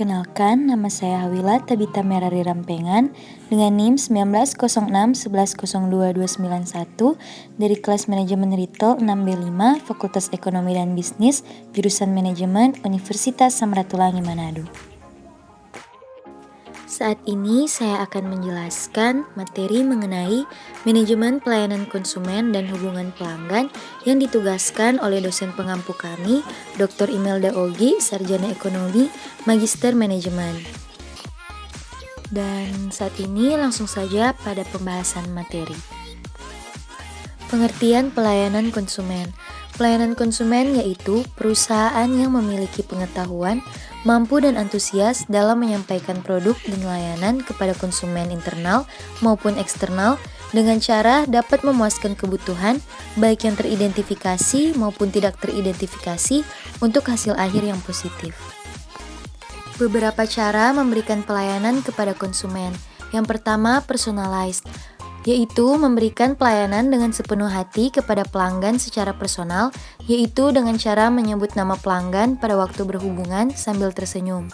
Perkenalkan, nama saya Hawila Tabita Merari Rampengan dengan NIM 190611029291 dari kelas Manajemen Retail 6B5 Fakultas Ekonomi dan Bisnis, jurusan Manajemen Universitas Samratulangi Manado. Saat ini saya akan menjelaskan materi mengenai manajemen pelayanan konsumen dan hubungan pelanggan yang ditugaskan oleh dosen pengampu kami, Dr. Imelda Ogi, Sarjana Ekonomi, Magister Manajemen. Dan saat ini langsung saja pada pembahasan materi. Pengertian pelayanan konsumen. Pelayanan konsumen yaitu perusahaan yang memiliki pengetahuan, mampu dan antusias dalam menyampaikan produk dan layanan kepada konsumen internal maupun eksternal dengan cara dapat memuaskan kebutuhan baik yang teridentifikasi maupun tidak teridentifikasi untuk hasil akhir yang positif. Beberapa cara memberikan pelayanan kepada konsumen. Yang pertama, personalized, yaitu memberikan pelayanan dengan sepenuh hati kepada pelanggan secara personal, yaitu dengan cara menyebut nama pelanggan pada waktu berhubungan sambil tersenyum.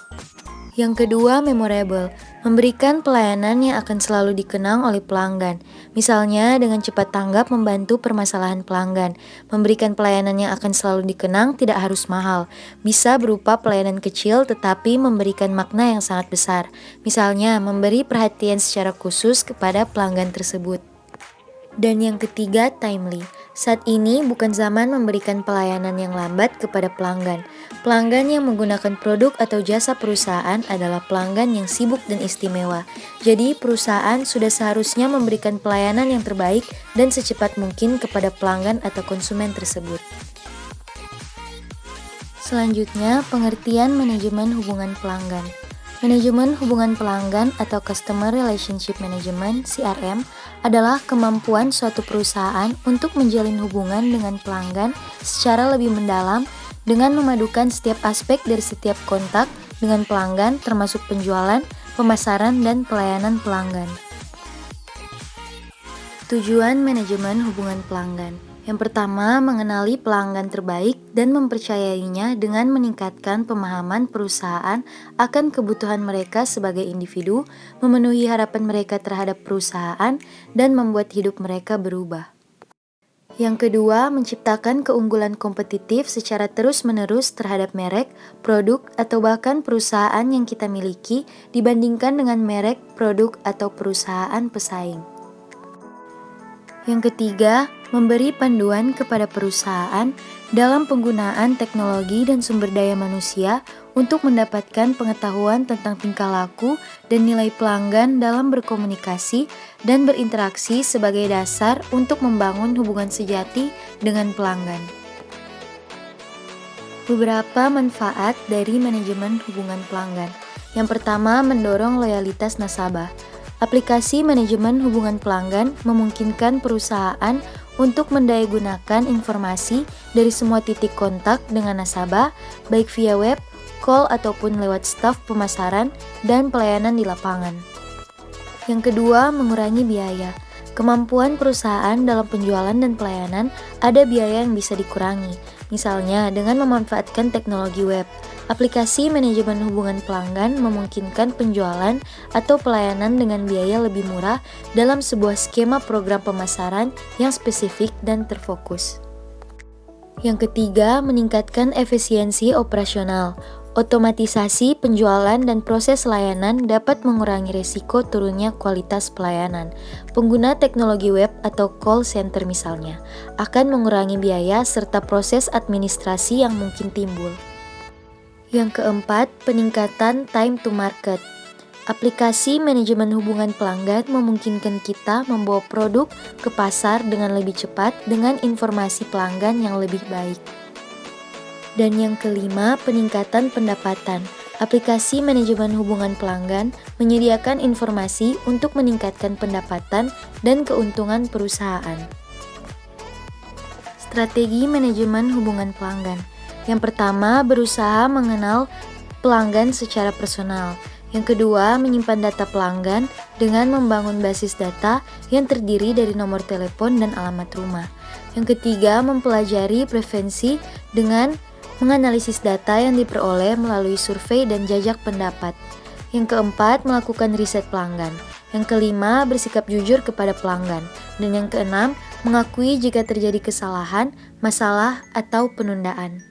Yang kedua, memorable, memberikan pelayanan yang akan selalu dikenang oleh pelanggan, misalnya dengan cepat tanggap membantu permasalahan pelanggan. Memberikan pelayanan yang akan selalu dikenang tidak harus mahal, bisa berupa pelayanan kecil tetapi memberikan makna yang sangat besar, misalnya memberi perhatian secara khusus kepada pelanggan tersebut. Dan yang ketiga, timely. Saat ini bukan zaman memberikan pelayanan yang lambat kepada pelanggan. Pelanggan yang menggunakan produk atau jasa perusahaan adalah pelanggan yang sibuk dan istimewa. Jadi perusahaan sudah seharusnya memberikan pelayanan yang terbaik dan secepat mungkin kepada pelanggan atau konsumen tersebut. Selanjutnya, pengertian manajemen hubungan pelanggan. Manajemen hubungan pelanggan atau Customer Relationship Management (CRM) adalah kemampuan suatu perusahaan untuk menjalin hubungan dengan pelanggan secara lebih mendalam dengan memadukan setiap aspek dari setiap kontak dengan pelanggan termasuk penjualan, pemasaran, dan pelayanan pelanggan. Tujuan manajemen hubungan pelanggan. Yang pertama, mengenali pelanggan terbaik dan mempercayainya dengan meningkatkan pemahaman perusahaan akan kebutuhan mereka sebagai individu, memenuhi harapan mereka terhadap perusahaan, dan membuat hidup mereka berubah. Yang kedua, menciptakan keunggulan kompetitif secara terus-menerus terhadap merek, produk, atau bahkan perusahaan yang kita miliki dibandingkan dengan merek, produk, atau perusahaan pesaing. Yang ketiga, memberi panduan kepada perusahaan dalam penggunaan teknologi dan sumber daya manusia untuk mendapatkan pengetahuan tentang tingkah laku dan nilai pelanggan dalam berkomunikasi dan berinteraksi sebagai dasar untuk membangun hubungan sejati dengan pelanggan. Beberapa manfaat dari manajemen hubungan pelanggan. Yang pertama, mendorong loyalitas nasabah. Aplikasi manajemen hubungan pelanggan memungkinkan perusahaan untuk mendayagunakan informasi dari semua titik kontak dengan nasabah, baik via web, call, ataupun lewat staf pemasaran dan pelayanan di lapangan. Yang kedua, mengurangi biaya. Kemampuan perusahaan dalam penjualan dan pelayanan ada biaya yang bisa dikurangi, misalnya dengan memanfaatkan teknologi web. Aplikasi manajemen hubungan pelanggan memungkinkan penjualan atau pelayanan dengan biaya lebih murah dalam sebuah skema program pemasaran yang spesifik dan terfokus. Yang ketiga, meningkatkan efisiensi operasional. Otomatisasi penjualan dan proses layanan dapat mengurangi risiko turunnya kualitas pelayanan. Pengguna teknologi web atau call center misalnya akan mengurangi biaya serta proses administrasi yang mungkin timbul. Yang keempat, peningkatan time to market. Aplikasi manajemen hubungan pelanggan memungkinkan kita membawa produk ke pasar dengan lebih cepat dengan informasi pelanggan yang lebih baik. Dan yang kelima, peningkatan pendapatan. Aplikasi manajemen hubungan pelanggan menyediakan informasi untuk meningkatkan pendapatan dan keuntungan perusahaan. Strategi manajemen hubungan pelanggan. Yang pertama, berusaha mengenal pelanggan secara personal. Yang kedua, menyimpan data pelanggan dengan membangun basis data yang terdiri dari nomor telepon dan alamat rumah. Yang ketiga, mempelajari preferensi dengan menganalisis data yang diperoleh melalui survei dan jajak pendapat. Yang keempat, melakukan riset pelanggan. Yang kelima, bersikap jujur kepada pelanggan. Dan yang keenam, mengakui jika terjadi kesalahan, masalah, atau penundaan.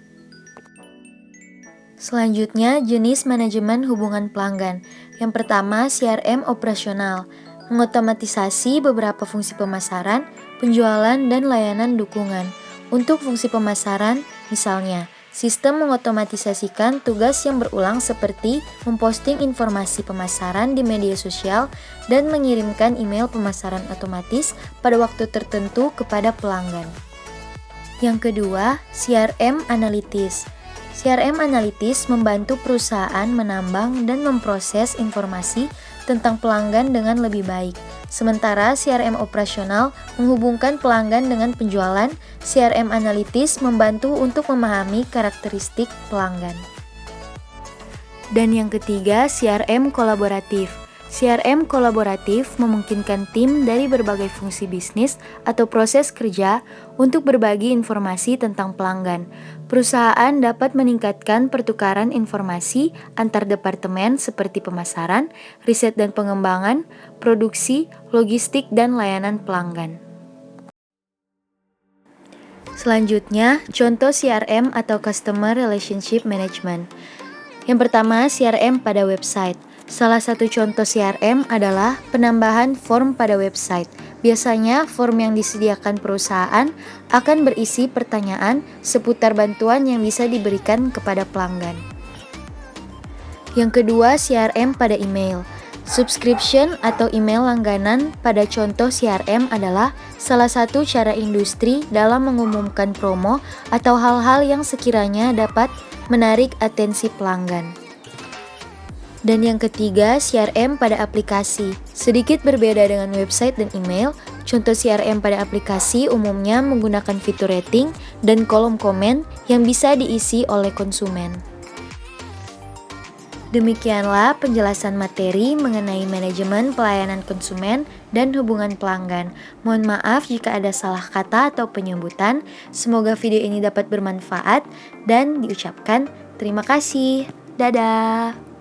Selanjutnya, jenis manajemen hubungan pelanggan. Yang pertama, CRM operasional. Mengotomatisasi beberapa fungsi pemasaran, penjualan, dan layanan dukungan. Untuk fungsi pemasaran, misalnya, sistem mengotomatisasikan tugas yang berulang seperti memposting informasi pemasaran di media sosial dan mengirimkan email pemasaran otomatis pada waktu tertentu kepada pelanggan. Yang kedua, CRM analitis. CRM analitis membantu perusahaan menambang dan memproses informasi tentang pelanggan dengan lebih baik. Sementara CRM operasional menghubungkan pelanggan dengan penjualan, CRM analitis membantu untuk memahami karakteristik pelanggan. Dan yang ketiga, CRM kolaboratif. CRM kolaboratif memungkinkan tim dari berbagai fungsi bisnis atau proses kerja untuk berbagi informasi tentang pelanggan. Perusahaan dapat meningkatkan pertukaran informasi antar departemen seperti pemasaran, riset dan pengembangan, produksi, logistik, dan layanan pelanggan. Selanjutnya, contoh CRM atau Customer Relationship Management. Yang pertama, CRM pada website. Salah satu contoh CRM adalah penambahan form pada website. Biasanya, form yang disediakan perusahaan akan berisi pertanyaan seputar bantuan yang bisa diberikan kepada pelanggan. Yang kedua, CRM pada email. Subscription atau email langganan pada contoh CRM adalah salah satu cara industri dalam mengumumkan promo atau hal-hal yang sekiranya dapat menarik atensi pelanggan. Dan yang ketiga, CRM pada aplikasi. Sedikit berbeda dengan website dan email, contoh CRM pada aplikasi umumnya menggunakan fitur rating dan kolom komen yang bisa diisi oleh konsumen. Demikianlah penjelasan materi mengenai manajemen pelayanan konsumen dan hubungan pelanggan. Mohon maaf jika ada salah kata atau penyebutan. Semoga video ini dapat bermanfaat dan diucapkan terima kasih. Dadah!